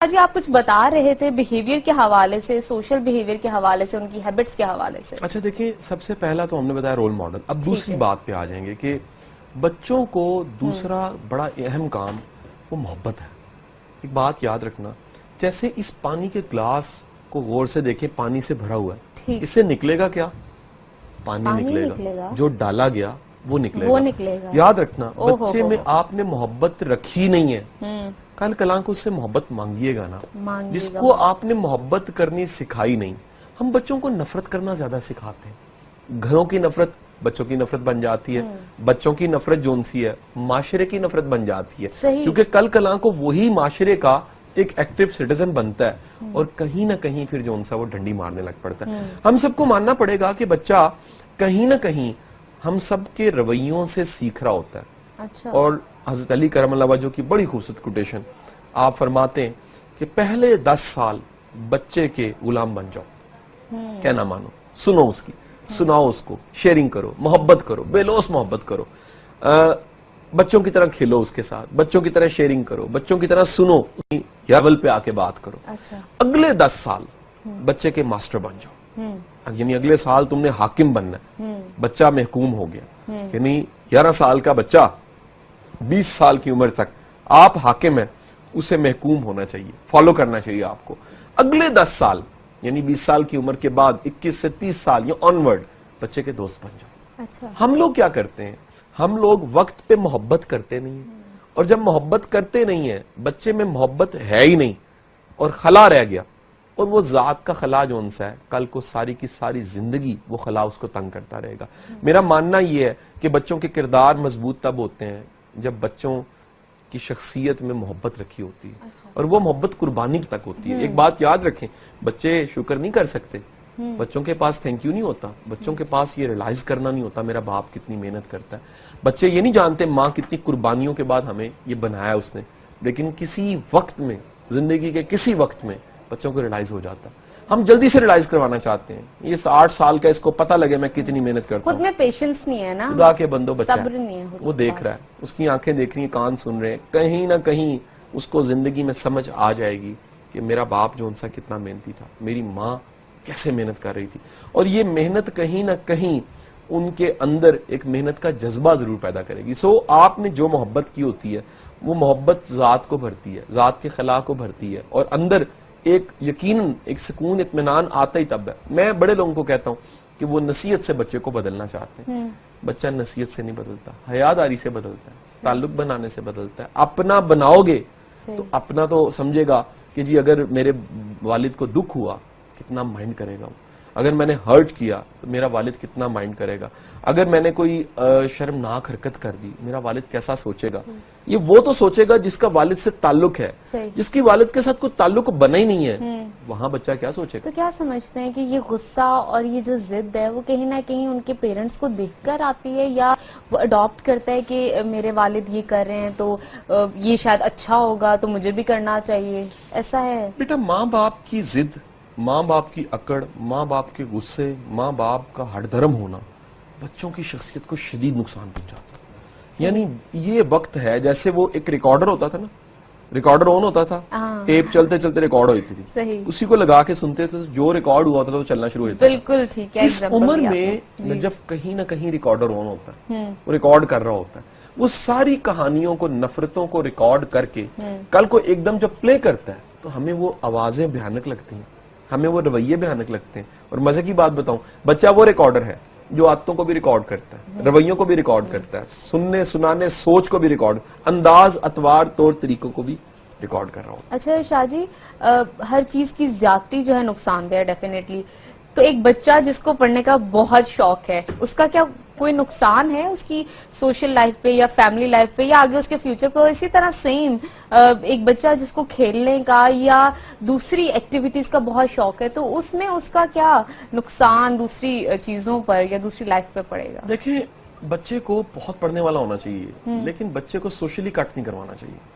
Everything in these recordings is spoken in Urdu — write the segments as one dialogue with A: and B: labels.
A: جی آپ کچھ بتا رہے تھے بیہیویئر کے حوالے سے، سوشل بیہیویئر کے حوالے سے، ان کی ہیبٹس کے حوالے سے.
B: اچھا دیکھیں، سب سے پہلا تو ہم نے بتایا رول ماڈل. اب دوسری بات پہ آ جائیں گے کہ بچوں کو دوسرا بڑا اہم کام وہ محبت ہے. ایک بات یاد رکھنا، جیسے اس پانی کے گلاس کو غور سے دیکھیں، پانی سے بھرا ہوا ہے، اس سے نکلے گا کیا؟ پانی نکلے گا. جو ڈالا گیا وہ نکلے گا. یاد رکھنا، بچے میں آپ نے محبت رکھی نہیں ہے، کل کلاں کو اس سے محبت مانگیے گا نا. جس کو آپ نے محبت کرنی سکھائی نہیں. ہم بچوں کو نفرت کرنا زیادہ سکھاتے ہیں. گھروں کی نفرت بچوں کی نفرت بن جاتی ہے، بچوں کی نفرت جون سی ہے معاشرے کی نفرت بن جاتی ہے، کیونکہ کل کلاں کو وہی معاشرے کا ایک ایکٹیو سٹیزن بنتا ہے اور کہیں نہ کہیں پھر جون سا وہ ڈنڈی مارنے لگ پڑتا ہے. ہم سب کو ماننا پڑے گا کہ بچہ کہیں نہ کہیں ہم سب کے رویوں سے سیکھ رہا ہوتا ہے. اور حضرت علی کرم اللہ وجہہ کی بڑی خوبصورت کوٹیشن، آپ فرماتے ہیں کہ پہلے 10 سال بچے کے غلام بن جاؤ، کہنا مانو، سنو اس کی، سناؤ اس کو، شیئرنگ کرو، محبت کرو، بے لوث محبت کرو، بچوں کی طرح کھیلو اس کے ساتھ، بچوں کی طرح شیئرنگ کرو، بچوں کی طرح سنو، لیول پہ آ کے بات کرو. اگلے 10 سال بچے کے ماسٹر بن جاؤ، یعنی اگلے سال تم نے حاکم بننا ہے. بچہ محکوم ہو گیا، یعنی 11 سال کا بچہ 20 سال کی عمر تک آپ حاکم ہیں، اسے محکوم ہونا چاہیے، فالو کرنا چاہیے آپ کو. اگلے 10 سال یعنی 20 سال کی عمر کے بعد 21 سے 30 سال یا آنورڈ بچے کے دوست بن جاؤ. ہم لوگ کیا کرتے ہیں؟ ہم لوگ وقت پہ محبت کرتے نہیں ہیں، اور جب محبت کرتے نہیں ہیں، بچے میں محبت ہے ہی نہیں اور خلا رہ گیا، اور وہ ذات کا خلا جو انسا ہے، کل کو ساری کی ساری زندگی وہ خلا اس کو تنگ کرتا رہے گا. میرا ماننا یہ ہے کہ بچوں کے کردار مضبوط تب ہوتے ہیں جب بچوں کی شخصیت میں محبت رکھی ہوتی ہے، اور وہ محبت قربانی تک ہوتی ہے. ایک بات یاد رکھیں، بچے شکر نہیں کر سکتے، بچوں کے پاس تھینک یو نہیں ہوتا، بچوں کے پاس یہ ریلائز کرنا نہیں ہوتا میرا باپ کتنی محنت کرتا ہے. بچے یہ نہیں جانتے ماں کتنی قربانیوں کے بعد ہمیں یہ بنایا اس نے، لیکن کسی وقت میں، زندگی کے کسی وقت میں بچوں کو ریلائز ہو جاتا. ہم جلدی سے ریلائز کروانا چاہتے ہیں. یہ 8 سال کا اس کو پتہ لگے میں کتنی محنت کرتا ہوں.
A: خود میں پیشنس نہیں ہے نا،
B: خدا کے بندو بچہ
A: صبر نہیں ہے،
B: وہ دیکھ رہا ہے، اس کی آنکھیں دیکھ رہی ہیں، کان سن رہے ہیں. کہیں نہ کہیں اس کو زندگی میں سمجھ آ جائے گی کہ میرا باپ جو ان سا کتنا محنتی تھا، میری ماں کیسے محنت کر رہی تھی. اور یہ محنت کہیں نہ کہیں ان کے اندر ایک محنت کا جذبہ ضرور پیدا کرے گی. سو آپ نے جو محبت کی ہوتی ہے وہ محبت ذات کو بھرتی ہے، ذات کے خلا کو بھرتی ہے، اور اندر ایک یقیناً ایک سکون اطمینان آتا ہی تب ہے. میں بڑے لوگوں کو کہتا ہوں کہ وہ نصیحت سے بچے کو بدلنا چاہتے ہیں. بچہ نصیحت سے نہیں بدلتا، حیاداری سے بدلتا ہے، تعلق بنانے سے بدلتا ہے. اپنا بناؤ گے تو اپنا تو سمجھے گا کہ جی اگر میرے والد کو دکھ ہوا کتنا مائنڈ کرے گا وہ، اگر میں نے ہرٹ کیا تو میرا والد کتنا مائنڈ کرے گا، اگر میں نے کوئی شرمناک حرکت کر دی میرا والد کیسا سوچے گا. یہ وہ تو سوچے گا جس کا والد سے تعلق ہے. جس کی والد کے ساتھ کوئی تعلق بنا ہی نہیں ہے، وہاں بچہ کیا سوچے گا.
A: تو کیا سمجھتے ہیں کہ یہ غصہ اور یہ جو ضد ہے وہ کہیں نہ کہیں ان کے پیرنٹس کو دیکھ کر آتی ہے، یا وہ اڈاپٹ کرتا ہے کہ میرے والد یہ کر رہے ہیں تو یہ شاید اچھا ہوگا تو مجھے بھی کرنا چاہیے، ایسا ہے؟
B: بیٹا ماں باپ کی ضد، ماں باپ کی اکڑ، ماں باپ کے غصے، ماں باپ کا ہٹ دھرم ہونا بچوں کی شخصیت کو شدید نقصان پہنچاتا ہے. یعنی یہ وقت ہے جیسے وہ ایک ریکارڈر ہوتا تھا نا، ریکارڈر آن ہوتا تھا، ٹیپ چلتے چلتے ریکارڈ ہوتی تھی، اسی کو لگا کے سنتے تھے، جو ریکارڈ ہوا تھا وہ چلنا شروع ہوتا تھا.
A: بالکل ٹھیک ہے.
B: اس عمر میں جب کہیں نہ کہیں ریکارڈر آن ہوتا ہے، وہ ریکارڈ کر رہا ہوتا ہے، وہ ساری کہانیوں کو، نفرتوں کو ریکارڈ کر کے کل کو ایک دم جب پلے کرتا ہے تو ہمیں وہ آوازیں بھیانک لگتی ہیں، ہمیں وہ رویے بھیانک لگتے ہیں. اور مزے کی بات بتاؤں، بچہ وہ ریکارڈر ہے جو عادتوں کو بھی ریکارڈ کرتا ہے، رویوں کو بھی ریکارڈ کرتا ہے، سننے سنانے سوچ کو بھی ریکارڈ، انداز، اطوار، طور طریقوں کو بھی ریکارڈ کر رہا ہوں.
A: اچھا شاہ جی، ہر چیز کی زیادتی جو ہے نقصان دہ ہے ڈیفینیٹلی. تو ایک بچہ جس کو پڑھنے کا بہت شوق ہے، اس کا کیا کوئی نقصان ہے اس کی سوشل لائف پہ یا فیملی لائف پہ یا آگے اس کے فیوچر پہ؟ اسی طرح سیم ایک بچہ جس کو کھیلنے کا یا دوسری ایکٹیویٹیز کا بہت شوق ہے، تو اس میں اس کا کیا نقصان دوسری چیزوں پر یا دوسری لائف پہ پڑے گا؟
B: دیکھیں، بچے کو بہت پڑھنے والا ہونا چاہیے، لیکن بچے کو سوشلی کٹ نہیں کروانا چاہیے.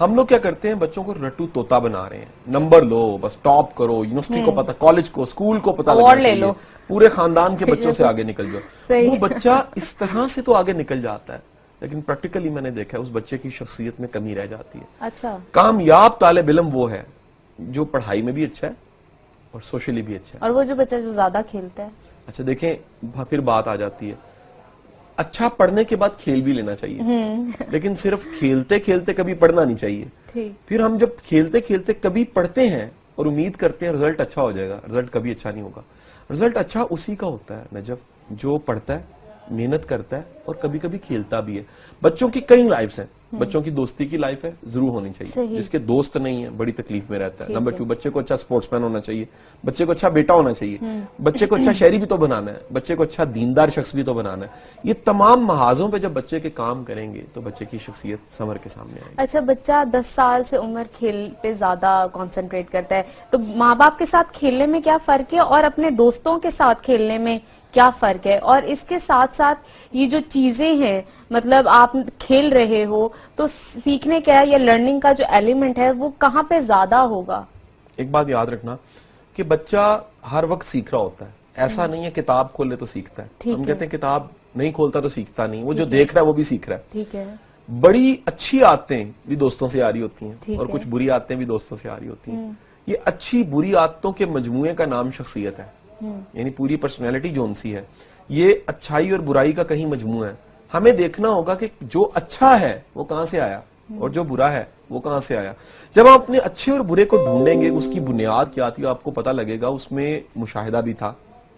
B: ہم لوگ کیا کرتے ہیں، بچوں کو رٹو طوطا بنا رہے ہیں، نمبر لو، بس ٹاپ کرو، یونیورسٹی کو پتا، کالج کو، اسکول کو پتا لگنا چاہیے، پورے خاندان کے بچوں سے آگے نکل جاؤ. وہ بچہ اس طرح سے تو آگے نکل جاتا ہے، لیکن پریکٹیکلی میں نے دیکھا ہے اس بچے کی شخصیت میں کمی رہ جاتی ہے.
A: اچھا،
B: کامیاب طالب علم وہ ہے جو پڑھائی میں بھی اچھا ہے اور سوشلی بھی اچھا ہے.
A: اور وہ جو بچہ جو زیادہ کھیلتا ہے.
B: اچھا دیکھیں پھر بات آ جاتی ہے, اچھا پڑھنے کے بعد کھیل بھی لینا چاہیے, لیکن صرف کھیلتے کھیلتے کبھی پڑھنا نہیں چاہیے. پھر ہم جب کھیلتے کھیلتے کبھی پڑھتے ہیں اور امید کرتے ہیں رزلٹ اچھا ہو جائے گا, رزلٹ کبھی اچھا نہیں ہوگا. رزلٹ اچھا اسی کا ہوتا ہے نجف جو پڑھتا ہے, محنت کرتا ہے اور کبھی کبھی کھیلتا بھی ہے. بچوں کی کئی لائفز ہیں, بچوں کی دوستی کی لائف ہے, ضرور ہونی چاہیے. جس کے دوست نہیں ہے بڑی تکلیف میں رہتا ہے. نمبر 2, بچے کو اچھا سپورٹس مین ہونا چاہیے, بچے کو اچھا بیٹا ہونا چاہیے, بچے کو اچھا شہری بھی تو بنانا ہے, بچے کو اچھا دیندار شخص بھی تو بنانا ہے. یہ تمام محاذوں پہ جب بچے کے کام کریں گے تو بچے کی شخصیت سنور کے سامنے آئے گی.
A: اچھا بچہ 10 سال سے عمر کھیل پہ زیادہ کانسنٹریٹ کرتا ہے, تو ماں باپ کے ساتھ کھیلنے میں کیا فرق ہے اور اپنے دوستوں کے ساتھ کھیلنے میں کیا فرق ہے؟ اور اس کے ساتھ ساتھ یہ جو چیزیں ہیں, مطلب آپ کھیل رہے ہو تو سیکھنے کا یا لرننگ کا جو ایلیمنٹ ہے وہ کہاں پہ زیادہ ہوگا؟
B: ایک بات یاد رکھنا کہ بچہ ہر وقت سیکھ رہا ہوتا ہے, ایسا نہیں ہے کتاب کھولے تو سیکھتا ہے. ہم کہتے ہیں کتاب نہیں کھولتا تو سیکھتا نہیں, وہ جو دیکھ رہا ہے وہ بھی سیکھ رہا ہے.
A: ٹھیک ہے.
B: بڑی اچھی عادتیں بھی دوستوں سے آ رہی ہوتی ہیں اور کچھ بری عادتیں بھی دوستوں سے آ رہی ہوتی ہیں. یہ اچھی بری عادتوں کے مجموعے کا نام شخصیت ہے, یعنی پوری پرسنالٹی جون سی ہے یہ اچھائی اور برائی کا کہیں مجموعہ ہے. ہمیں دیکھنا ہوگا کہ جو اچھا ہے وہ کہاں سے آیا اور جو برا ہے وہ کہاں سے آیا. جب آپ اپنے اچھے اور برے کو ڈھونڈیں گے اس کی بنیاد کیا تھی آپ کو پتہ لگے گا. اس میں مشاہدہ بھی تھا,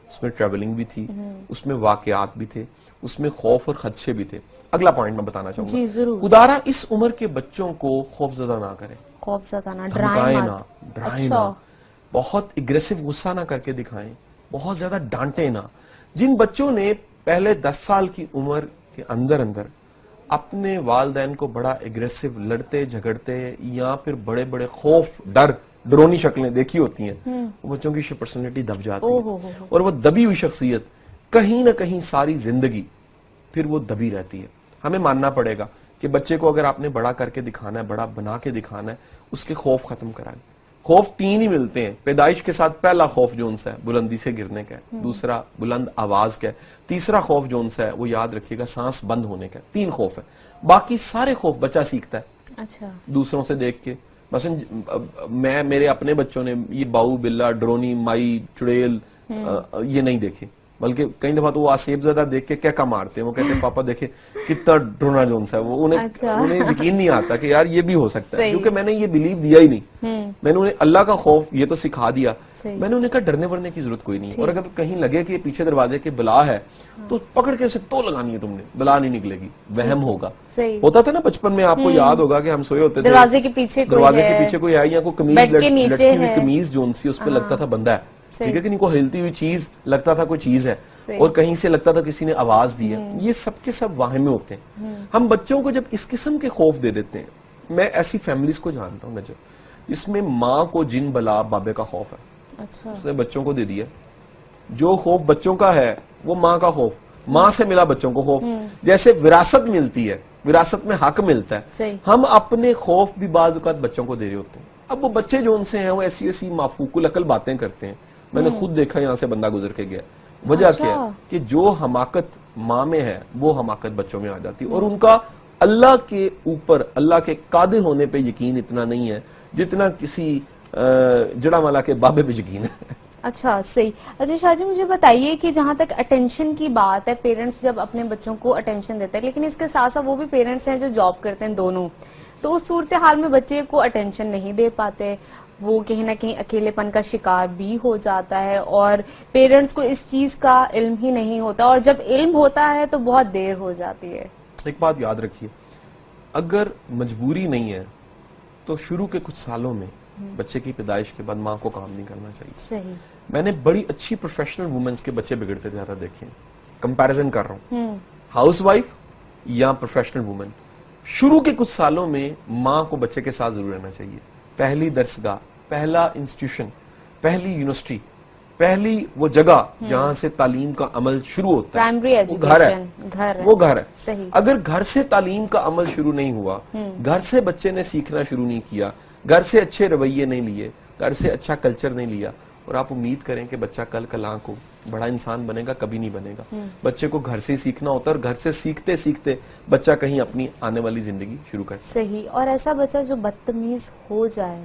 B: اس میں ٹریولنگ بھی تھی, اس میں واقعات بھی تھے, اس میں خوف اور خدشے بھی تھے. اگلا پوائنٹ میں بتانا چاہوں گا, خدارا اس عمر کے بچوں کو خوف زدہ نہ کریں,
A: خوف زدہ نہ
B: دھمکائیں نہ, ڈرائیں نہ, بہت اگریسو غصہ نہ کر کے دکھائیں, بہت زیادہ ڈانٹیں نہ. جن بچوں نے پہلے 10 سال کی عمر کے اندر اپنے والدین کو بڑا اگریسو لڑتے جھگڑتے یا پھر بڑے بڑے خوف ڈرونی شکلیں دیکھی ہوتی ہیں, وہ بچوں کی پرسنالٹی دب جاتی ہے اور وہ دبی ہوئی شخصیت کہیں نہ کہیں ساری زندگی پھر وہ دبی رہتی ہے. ہمیں ماننا پڑے گا کہ بچے کو اگر آپ نے بڑا کر کے دکھانا ہے, بڑا بنا کے دکھانا ہے, اس کے خوف ختم کرائیں. خوف 3 ہی ملتے ہیں پیدائش کے ساتھ. پہلا خوف جون سا ہے بلندی سے گرنے کا ہے, دوسرا بلند آواز کا ہے, تیسرا خوف جون سا ہے وہ یاد رکھیے گا سانس بند ہونے کا ہے. 3 خوف ہے, باقی سارے خوف بچہ سیکھتا ہے.
A: اچھا. دوسروں
B: سے دیکھ کے, مثلا میرے اپنے بچوں نے یہ باؤ بلا ڈرونی مائی چڑیل یہ نہیں دیکھے, بلکہ کئی دفعہ تو وہ آسیب زدہ دیکھ کے کیا مارتے ہیں, وہ کہتے ہیں پاپا دیکھیں کتنا ڈرونا جون سا ہے. وہ انہیں یقین نہیں آتا کہ یار یہ بھی ہو سکتا ہے, کیونکہ میں نے یہ بلیو دیا ہی نہیں. میں نے انہیں اللہ کا خوف یہ تو سکھا دیا, میں نے انہیں کہا ڈرنے ورنے کی ضرورت کوئی نہیں, اور اگر کہیں لگے کہ پیچھے دروازے کے بلا ہے تو پکڑ کے اسے تو لگانی ہے, تم نے بلا نہیں نکلے گی, وہم ہوگا. ہوتا تھا نا بچپن میں, آپ کو یاد ہوگا کہ ہم سوئے ہوتے تھے, دروازے کے پیچھے کوئی ہے, یا کوئی قمیض لٹکی ہوئی قمیض جون سی اس پہ لگتا تھا بندہ ہے, ٹھیک ہے کہ نہیں, کوئی ہلتی ہوئی چیز لگتا تھا کوئی چیز ہے, اور کہیں سے لگتا تھا کسی نے آواز دی ہے. یہ سب کے سب واہمے ہوتے ہیں. ہم بچوں کو جب اس قسم کے خوف دے دیتے ہیں, میں ایسی فیملیز کو جانتا ہوں نجب اس میں ماں کو جن بلا بابے کا خوف ہے, اس نے بچوں کو دے دیا. جو خوف بچوں کا ہے وہ ماں کا خوف, ماں سے ملا بچوں کو خوف. جیسے وراثت ملتی ہے, وراثت میں حق ملتا ہے, ہم اپنے خوف بھی بعض اوقات بچوں کو دے رہے ہوتے ہیں. اب وہ بچے جو ان سے ہیں وہ ایسی ایسی مافوق العقل باتیں کرتے ہیں. میں نے خود دیکھا یہاں سے بندہ گزر کے گیا. وجہ کیا ہے کہ جو حماقت ماں میں ہے وہ حماقت بچوں میں آ جاتی, اور ان کا اللہ کے اوپر, اللہ کے قادر ہونے پہ یقین اتنا نہیں ہے جتنا کسی جڑا مالا کے بابے پہ یقین ہے.
A: اچھا صحیح. اچھا شاہ جی مجھے بتائیے کہ جہاں تک اٹینشن کی بات ہے, پیرنٹس جب اپنے بچوں کو اٹینشن دیتے ہیں, لیکن اس کے ساتھ ساتھ وہ بھی پیرنٹس ہیں جو جاب کرتے ہیں دونوں, تو اس صورتحال میں بچے کو اٹینشن نہیں دے پاتے, وہ کہیں نہ کہیں اکیلے پن کا شکار بھی ہو جاتا ہے, اور پیرنٹس کو اس چیز کا علم ہی نہیں ہوتا, اور جب علم ہوتا ہے تو بہت دیر ہو جاتی ہے.
B: ایک بات یاد رکھیے, اگر مجبوری نہیں ہے تو شروع کے کچھ سالوں میں بچے کی پیدائش کے بعد ماں کو کام نہیں کرنا چاہیے.
A: صحیح.
B: میں نے بڑی اچھی پروفیشنل وومنز کے بچے بگڑتے زیادہ دیکھے, کمپیریزن کر رہا ہوں, ہاؤس وائف یا پروفیشنل وومن, شروع کے کچھ سالوں میں ماں کو بچے کے ساتھ ضرور رہنا چاہیے. پہلی درسگاہ, پہلا انسٹیٹیوشن, پہلی یونیورسٹی, پہلی وہ جگہ جہاں سے تعلیم کا عمل شروع ہوتا ہے, وہ گھر ہے, وہ گھر ہے. اگر گھر سے تعلیم کا عمل شروع نہیں ہوا, گھر سے بچے نے سیکھنا شروع نہیں کیا, گھر سے اچھے رویے نہیں لیے, گھر سے اچھا کلچر نہیں لیا, اور آپ امید کریں کہ بچہ کل کلاں کو بڑا انسان بنے گا, کبھی نہیں بنے گا. بچے کو گھر سے ہی سیکھنا ہوتا ہے, اور گھر سے سیکھتے سیکھتے بچہ کہیں اپنی آنے والی زندگی شروع کرتا ہے.
A: صحیح. اور ایسا بچہ جو بدتمیز ہو جائے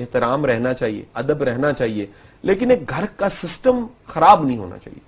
B: احترام رہنا چاہیے, ادب رہنا چاہیے, لیکن ایک گھر کا سسٹم خراب نہیں ہونا چاہیے.